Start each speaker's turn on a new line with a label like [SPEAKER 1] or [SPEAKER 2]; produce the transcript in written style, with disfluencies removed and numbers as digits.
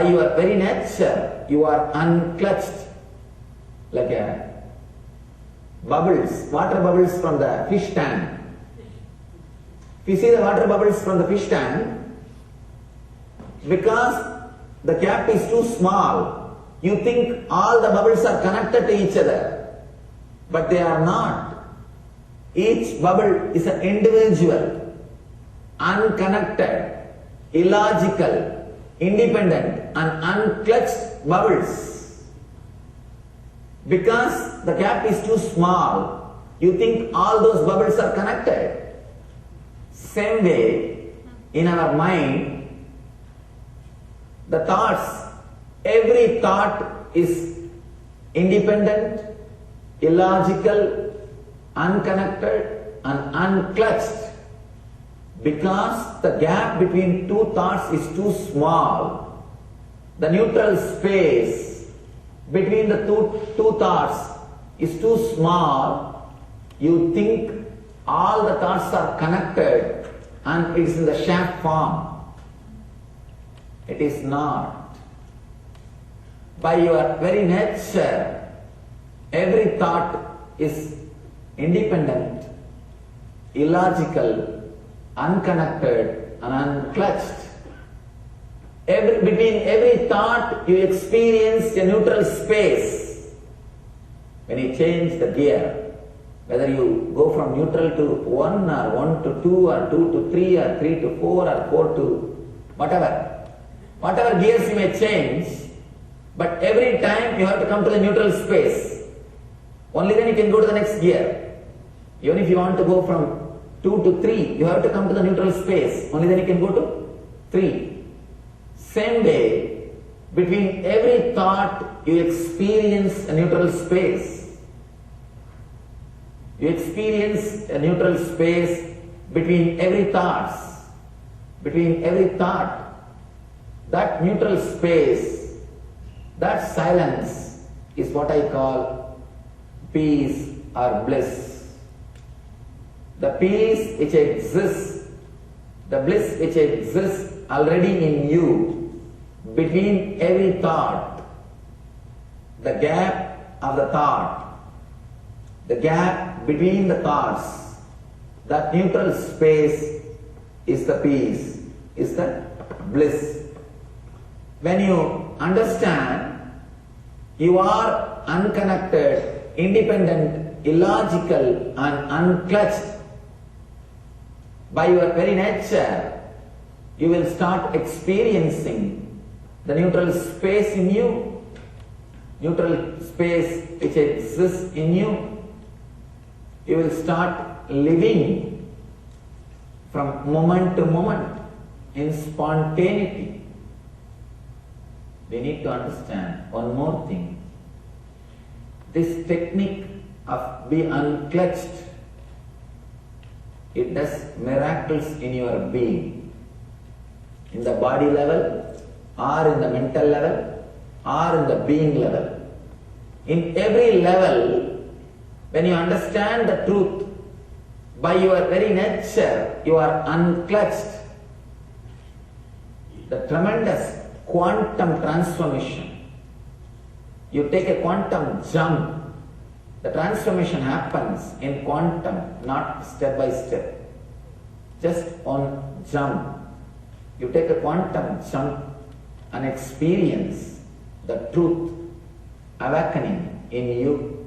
[SPEAKER 1] By your very nature, you are unclutched, like a bubbles, water bubbles from the fish tank. If you see the water bubbles from the fish tank, because the cap is too small, you think all the bubbles are connected to each other, but they are not. Each bubble is an individual, unconnected, illogical, independent and unclutched bubbles. Because the cap is too small, you think all those bubbles are connected. Same way, in our mind, the thoughts, every thought is independent, illogical, unconnected and unclutched. Because the gap between two thoughts is too small, the neutral space between the two thoughts is too small, you think all the thoughts are connected and it is in the shape form. It is not. By your very nature, every thought is independent, illogical, unconnected and unclutched. Between every thought you experience a neutral space. When you change the gear, whether you go from neutral to 1 or 1 to 2 or 2 to 3 or 3 to 4 or 4 to whatever gears you may change, but every time you have to come to the neutral space. Only then you can go to the next gear. Even if you want to go from 2 to 3, you have to come to the neutral space. Only then you can go to 3. Same way, between every thought you experience a neutral space. You experience a neutral space between every thoughts. Between every thought, that neutral space, that silence is what I call peace or bliss. The peace which exists, the bliss which exists already in you, between every thought, the gap of the thought, the gap between the thoughts, that neutral space is the peace, is the bliss. When you understand you are unconnected, independent, illogical and unclutched, by your very nature, you will start experiencing the neutral space in you, neutral space which exists in you. You will start living from moment to moment in spontaneity. We need to understand one more thing. This technique of be unclutched, it does miracles in your being, in the body level, or in the mental level, or in the being level. In every level, when you understand the truth, by your very nature, you are unclutched. The tremendous quantum transformation. You take a quantum jump. The transformation happens in quantum, not step by step. Just on jump. You take a quantum jump and experience the truth awakening in you.